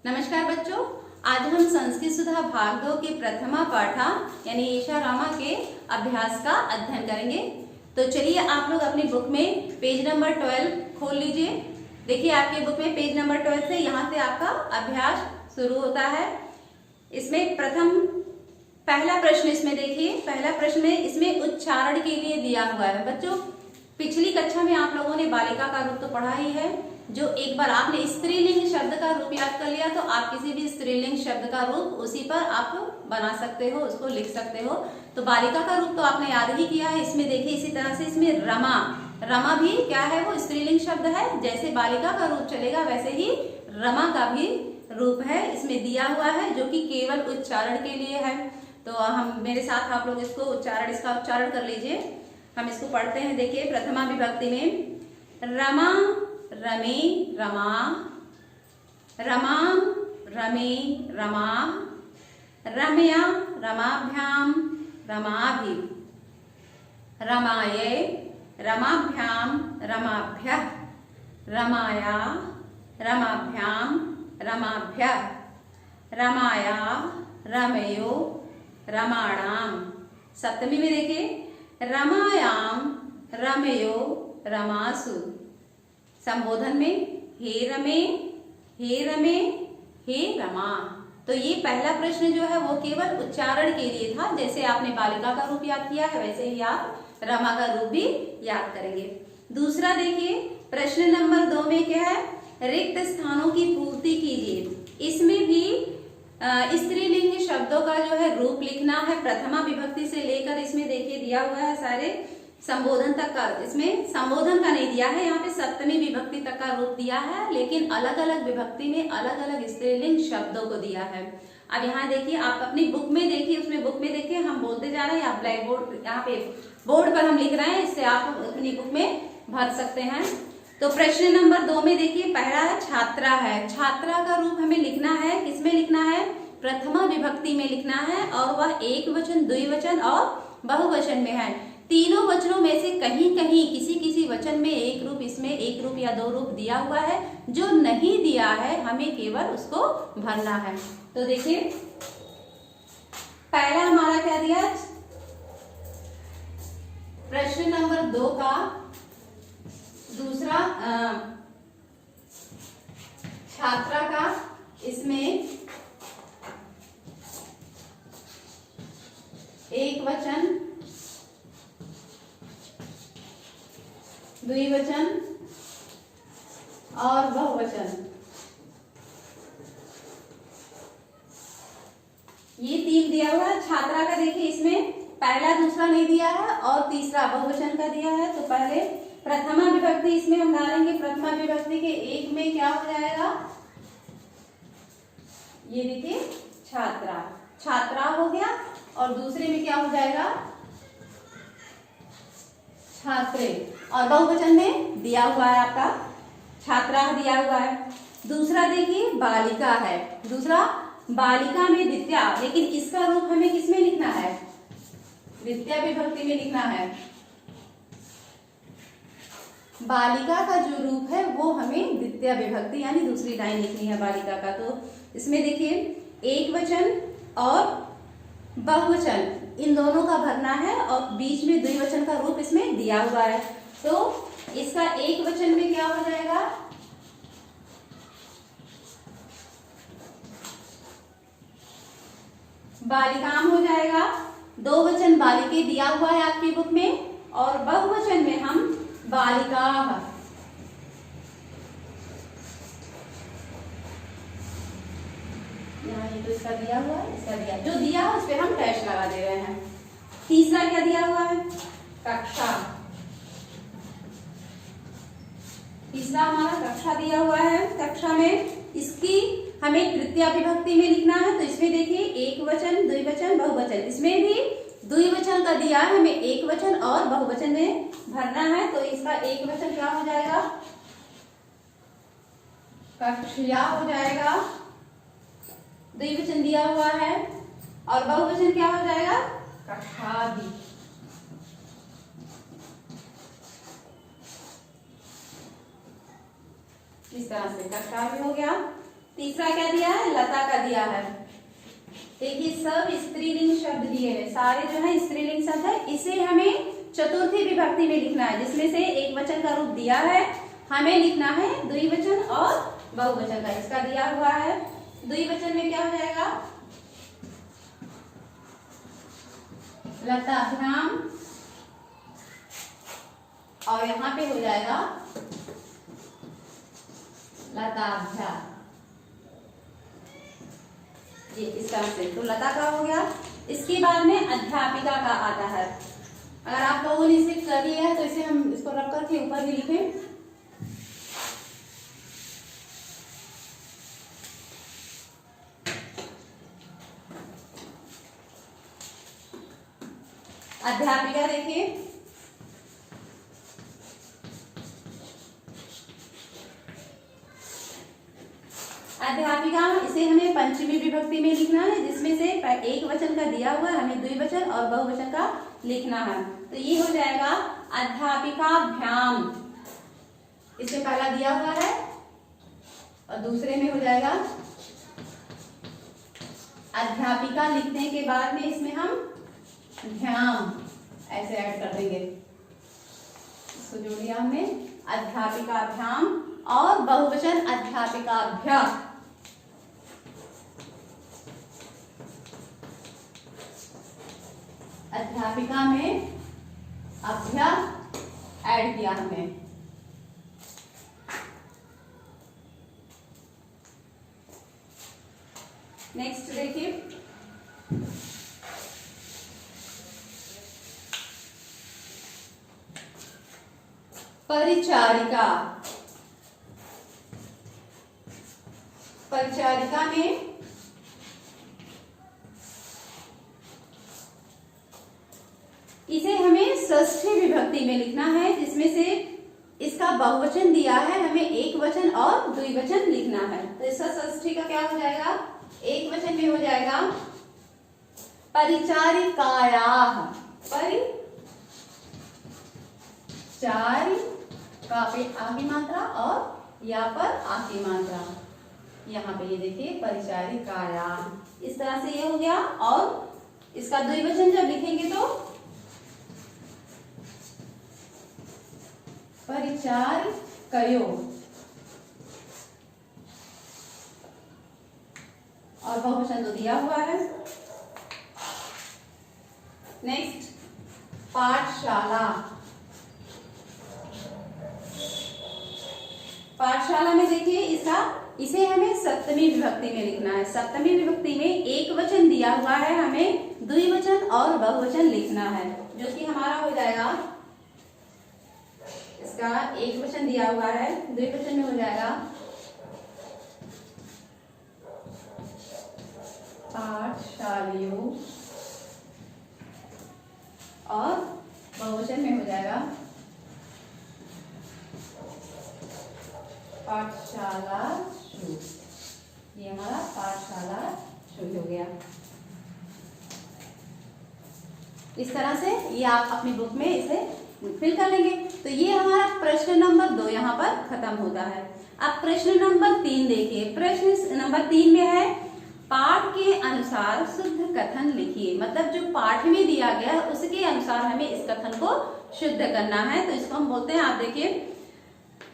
नमस्कार बच्चों, आज हम संस्कृत सुधा भाग 2 के प्रथमा पाठा यानी ईशा रामा के अभ्यास का अध्ययन करेंगे। तो चलिए आप लोग अपनी बुक में पेज नंबर 12 खोल लीजिए। देखिए आपके बुक में पेज नंबर 12 से यहाँ से आपका अभ्यास शुरू होता है। इसमें पहला प्रश्न इसमें देखिए, पहला प्रश्न में इसमें उच्चारण के लिए दिया हुआ है। बच्चों पिछली कक्षा में आप लोगों ने बालिका का रूप तो पढ़ा ही है। जो एक बार आपने स्त्रीलिंग शब्द का रूप याद कर लिया तो आप किसी भी स्त्रीलिंग शब्द का रूप उसी पर आप बना सकते हो, उसको लिख सकते हो। तो बालिका का रूप तो आपने याद ही किया है। इसमें देखिए इसी तरह से इसमें रमा, रमा भी क्या है, वो स्त्रीलिंग शब्द है। जैसे बालिका का रूप चलेगा वैसे ही रमा का भी रूप है इसमें दिया हुआ है, जो कि केवल उच्चारण के लिए है। तो हम मेरे साथ आप लोग इसका उच्चारण कर लीजिए। हम इसको पढ़ते हैं। देखिए प्रथमा विभक्ति में रमा, रमे, रमा, रमा, रमे, रमा, रमया, रमाभ्याम, रमाभि, रमाये, रमाभ्याम, रमाभ्यः, रमाया, रमाभ्याम, रमाभ्यः, रमाया, रमयो, रमाणाम। सप्तमी में देखिए रमायाम, रमयो, रमासु। संबोधन में हे रमे, हे रमे, हे रमा। तो ये पहला प्रश्न जो है वो केवल उच्चारण के लिए था। जैसे आपने बालिका का रूप याद किया है वैसे ही आप रमा का रूप भी याद करेंगे। दूसरा देखिए प्रश्न नंबर 2 में क्या है, रिक्त स्थानों की पूर्ति कीजिए। इसमें भी स्त्रीलिंग शब्दों का जो है रूप लिखना है। प्रथमा विभक्ति से लेकर इसमें देखिए दिया हुआ है सारे संबोधन तक का। इसमें संबोधन का नहीं दिया है, यहाँ पे सप्तमी विभक्ति तक का रूप दिया है, लेकिन अलग अलग विभक्ति में अलग अलग स्त्रीलिंग शब्दों को दिया है। अब यहाँ देखिए आप अपनी बुक में देखिए, उसमें बुक में देखिए हम बोलते जा रहे हैं, आप ब्लैक बोर्ड यहाँ पे बोर्ड पर हम लिख रहे हैं, इससे आप अपनी बुक में भर सकते हैं। तो प्रश्न नंबर 2 में देखिए पहला है छात्रा है। छात्रा का रूप हमें लिखना है, किसमें लिखना है, प्रथमा विभक्ति में लिखना है, और वह एक वचन, द्विवचन और बहुवचन में है। तीनों वचनों में से कहीं कहीं किसी किसी वचन में एक रूप, इसमें एक रूप या दो रूप दिया हुआ है। जो नहीं दिया है हमें केवल उसको भरना है। तो देखिए पहला हमारा क्या दिया, प्रश्न नंबर 2 का दूसरा छात्रा का, इसमें एक वचन, द्विवचन और बहुवचन, ये 3 दिया हुआ है। छात्रा का देखिए इसमें पहला, दूसरा नहीं दिया है और तीसरा बहुवचन का दिया है। तो पहले प्रथमा विभक्ति इसमें हम डालेंगे। प्रथमा विभक्ति के एक में क्या हो जाएगा, ये देखिए छात्रा, छात्रा हो गया, और दूसरे में क्या हो जाएगा, छात्रे, और बहुवचन में दिया हुआ है आपका छात्रा दिया हुआ है। दूसरा देखिए बालिका है, दूसरा बालिका में द्वितीया, लेकिन इसका रूप हमें किसमें लिखना है, द्वितीया विभक्ति में लिखना है। बालिका का जो रूप है वो हमें द्वितीया विभक्ति यानी दूसरी लाइन लिखनी है बालिका का। तो इसमें देखिए एक वचन और बहुवचन इन दोनों का भरना है, और बीच में द्विवचन का रूप इसमें दिया हुआ है। तो इसका एक वचन में क्या हो जाएगा, बालिकाम हो जाएगा। दो वचन बालिके दिया हुआ है आपकी बुक में, और बहुवचन में हम बालिका। यहाँ ये तो इसका दिया हुआ है, इसका दिया, जो दिया है उस पे हम डैश लगा दे रहे हैं। तीसरा क्या दिया हुआ है, कक्षा, तीसरा हमारा कक्षा दिया हुआ है। कक्षा में इसकी हमें तृतीया विभक्ति में लिखना है। तो इसमें देखिए एक वचन, द्विवचन, बहुवचन, इसमें भी द्विवचन का दिया है, हमें एक वचन और बहुवचन में भरना है। तो इसका एक वचन क्या हो जाएगा, कक्षया हो जाएगा, द्विवचन दिया हुआ है, और बहुवचन क्या हो जाएगा, कक्षादि। इस तरह से कक्षा भी हो गया। तीसरा क्या दिया है, लता का दिया है। देखिए सब स्त्रीलिंग शब्द दिए हैं, सारे जो है स्त्रीलिंग शब्द है। इसे हमें चतुर्थी विभक्ति में लिखना है, जिसमें से एक वचन का रूप दिया है, हमें लिखना है द्विवचन और बहुवचन का। इसका दिया हुआ है द्विवचन में क्या हो जाएगा, लताभ्याम, और यहाँ पे हो जाएगा लताभ्या। ये इस तरह से तो लता का हो गया। इसके बाद में अध्यापिका का आता है। अगर आप लोगों ने इसे कर लिया है तो इसे हम इसको रख करके ऊपर भी लिखें। अध्यापिका देखिए, अध्यापिका इसे हमें पंचमी विभक्ति में लिखना है, जिसमें से एक वचन का दिया हुआ है, हमें द्विवचन और बहुवचन का लिखना है। तो ये हो जाएगा अध्यापिकाभ्याम, इसमें पहला दिया हुआ है, और दूसरे में हो जाएगा अध्यापिका लिखने के बाद में इसमें हम भ्याम ऐसे ऐड कर देंगे। इसको जोड़ दिया हमने, अध्यापिकाभ्याम, और बहुवचन अध्यापिकाभ्या। अध्यापिका में अभ्या ऐड किया हमने। नेक्स्ट देखिए, परिचारिका। परिचारिका में इसे हमें षष्ठी विभक्ति में लिखना है, जिसमें से इसका बहुवचन दिया है, हमें एक वचन और द्विवचन लिखना है। तो इसका षष्ठी का क्या हो जाएगा, एक वचन में हो जाएगा परिचारिकायाः। परिचारिका पे आ की मात्रा और या पर आ की मात्रा, यहाँ पे ये देखिए परिचारिकायाः, इस तरह से ये हो गया। और इसका द्विवचन जब लिखेंगे तो परिचारिकयो, और बहुवचन तो दिया हुआ है। नेक्स्ट पाठशाला। पाठशाला में देखिए इसे हमें सप्तमी विभक्ति में लिखना है। सप्तमी विभक्ति में एक वचन दिया हुआ है, हमें द्विवचन और बहुवचन लिखना है, जो कि हमारा हो जाएगा, इसका एक वचन दिया हुआ है, द्विवचन में हो जाएगा पाठशालियों, और बहुवचन में हो जाएगा पाठशालाषु। ये हमारा पाठशालाषु हो गया। इस तरह से ये आप अपनी बुक में इसे फिल कर लेंगे। तो ये हमारा प्रश्न नंबर 2 यहाँ पर खत्म होता है। अब प्रश्न नंबर 3 देखिए। प्रश्न नंबर 3 में है पाठ के अनुसार शुद्ध कथन लिखिए। मतलब जो पाठ में दिया गया है उसके अनुसार हमें इस कथन को शुद्ध करना है। तो इसको हम बोलते हैं, आप देखिए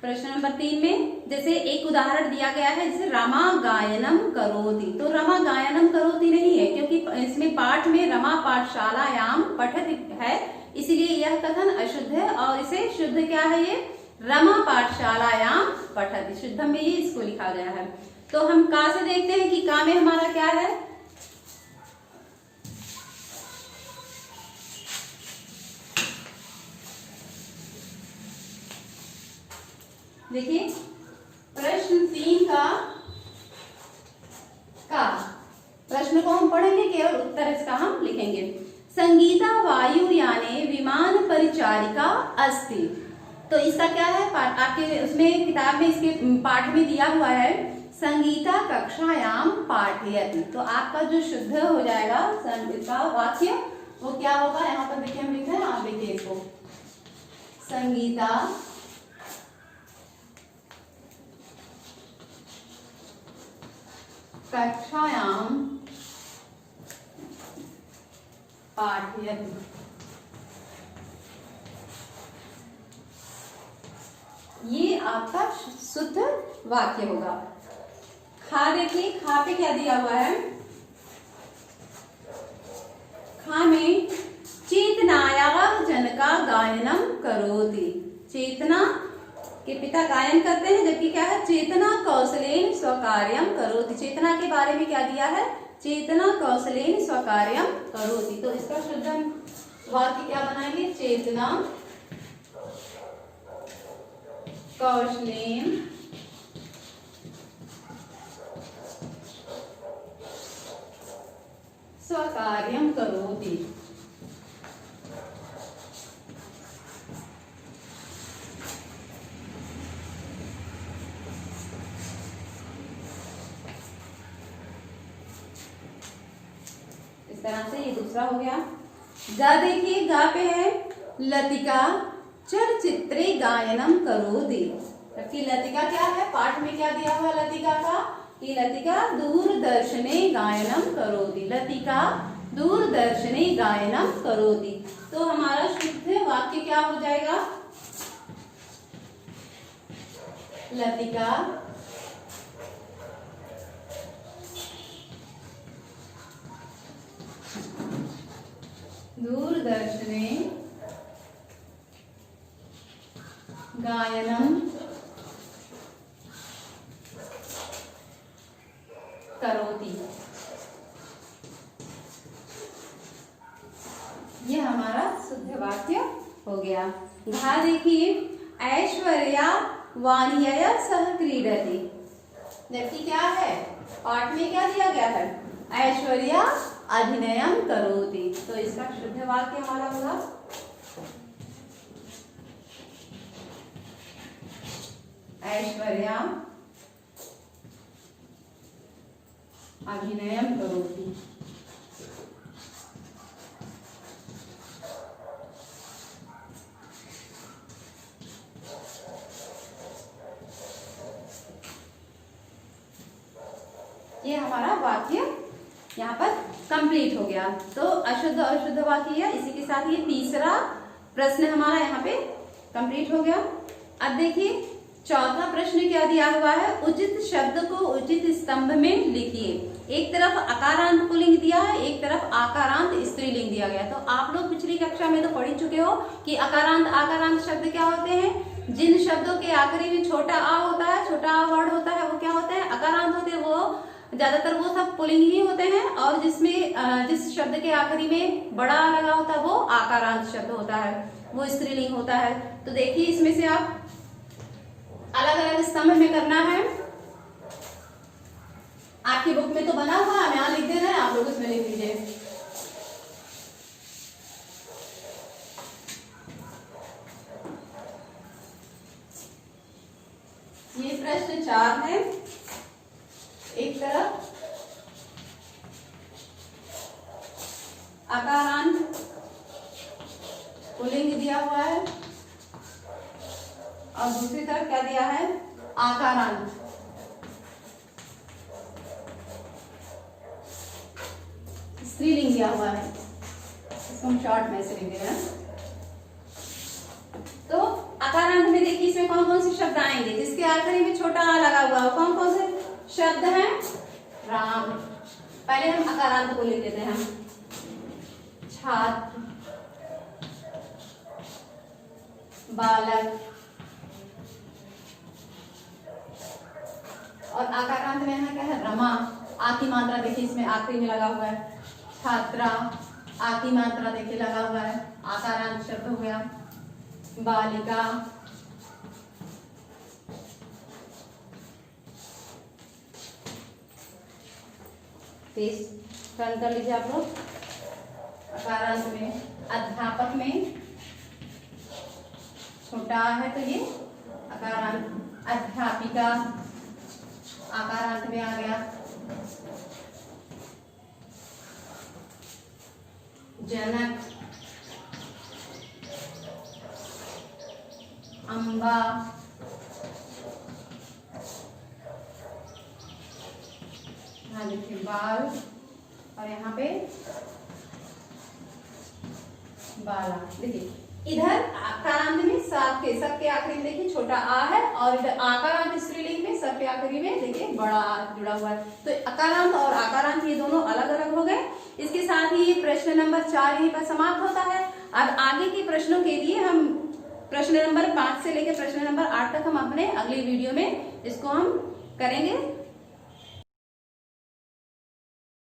प्रश्न नंबर 3 में जैसे एक उदाहरण दिया गया है, जैसे रमा गायनम करोति। तो रमा गायनम करोति नहीं है, क्योंकि इसमें पाठ में रमा पाठशालायाम पठति है, इसलिए यह कथन अशुद्ध है। और इसे शुद्ध क्या है, ये रमा पाठशालायाम पठति, शुद्धम में ये इसको लिखा गया है। तो हम का से देखते हैं कि का में हमारा क्या है, देखिए प्रश्न 3 का प्रश्न को हम पढ़ेंगे, केवल उत्तर इसका हम लिखेंगे। संगीता वायुयाने विमान परिचारिका अस्ति। तो इसका क्या है, आपके उसमें किताब में इसके पाठ में दिया हुआ है संगीता कक्षायाम पाठयति। तो आपका जो शुद्ध हो जाएगा इसका वाक्य वो क्या होगा, यहाँ पर देखिए हम लिखे हैं, आप देखिए इसको, संगीता कक्षायां पाठयति। ये आपका शुद्ध वाक्य होगा। खा देखिए, खा पे क्या दिया हुआ है? खा में चेतनाया जनका गायनम करोति। चेतना के पिता गायन करते हैं, जबकि क्या है? चेतना कौशलेन स्वकार्यम करोति। चेतना के बारे में क्या दिया है? चेतना कौशलेन स्वकार्यम करोति। तो इसका शुद्ध वाक्य क्या बनाएंगे? चेतना कौशलेन स्वकार्यम करोति। इस तरह से ये दूसरा हो गया। गा देखिए, गा पे है लतिका चलचित्रे गायनम करोति। जबकि लतिका क्या है? पाठ में क्या दिया हुआ लतिका का? कि लतिका दूरदर्शने गायनम करोति। लतिका दूरदर्शने गायनम करोति। तो हमारा शुद्ध वाक्य क्या हो जाएगा? लतिका दूरदर्शने गायनम करोति। ये हमारा शुद्ध वाक्य हो गया। घा देखिए, ऐश्वर्या वाणियया सह क्रीडति। जबकि क्या है? पाठ में क्या दिया गया है? ऐश्वर्या अभिनयम करोति। तो इसका शुद्ध वाक्य हमारा होगा ऐश्वर्या अभिनयम करोति। ये हमारा वाक्य यहाँ पर कंप्लीट हो गया। तो अशुद्ध और शुद्ध वाक्य है। इसी के साथ ये तीसरा प्रश्न हमारा यहाँ पे कंप्लीट हो गया। अब देखिए चौथा प्रश्न क्या दिया हुआ है? उचित शब्द को उचित स्तंभ में लिखिए। एक तरफ अकारांत पुल्लिंग दिया है, एक तरफ आकारांत स्त्रीलिंग दिया गया। तो आप लोग पिछली कक्षा में तो पढ़ ही चुके हो कि अकारांत आकारांत शब्द क्या होते हैं। जिन शब्दों के आखिरी में छोटा आ होता है, छोटा आ वर्ड होता है, वो क्या होते हैं? अकारांत होते हैं। वो ज्यादातर वो सब पुल्लिंग ही होते हैं। और जिसमें जिस शब्द के आखिरी में बड़ा आ लगा होता है वो आकारांत शब्द होता है, वो स्त्रीलिंग होता है। तो देखिए इसमें से आप अलग अलग स्तंभ में करना है। आपकी बुक में तो बना हुआ है, यहाँ लिख दे रहे हैं, आप लोग उसमें लिख लीजिए। ये प्रश्न 4 है। एक तरफ अकारांत पुल्लिंग दिया हुआ है और दूसरी तरफ क्या दिया है? आकारांत। स्त्रीलिंग दिया हुआ है। इसको हम शॉर्ट में से लिख दे रहे हैं। तो अकारांत में देखिए इसमें कौन कौन से शब्द आएंगे? जिसके आखिरी में छोटा आ लगा हुआ है कौन कौन से शब्द हैं? राम। पहले हम अकारांत को लिख देते हैं। छात्र, बालक। और आकारांत में यहाँ क्या है? रमा। आ की मात्रा देखिए इसमें आखिरी में लगा हुआ है। छात्रा, आ की मात्रा देखिए लगा हुआ है, आकारांत शब्द हो गया। बालिका, टर्न कर लीजिए आप लोग। अकारांत में अध्यापक में छोटा है तो ये अकारांत। अध्यापिका आकारांत में आ गया। जनक, अम्बा, यहाँ देखिए बाल, और यहाँ पे बाला। देखिए इधर आकारांत में सब के आखिरी में देखिए छोटा आ है, और इधर आकारांत स्त्रीलिंग में सब के आखिरी में देखिए बड़ा आ जुड़ा हुआ है। तो अकारांत और आकारांत ये दोनों अलग अलग हो गए। इसके साथ ही प्रश्न नंबर 4 यहीं पर समाप्त होता है। अब आगे के प्रश्नों के लिए हम प्रश्न नंबर 5 से लेकर प्रश्न नंबर 8 तक हम अपने अगली वीडियो में इसको हम करेंगे।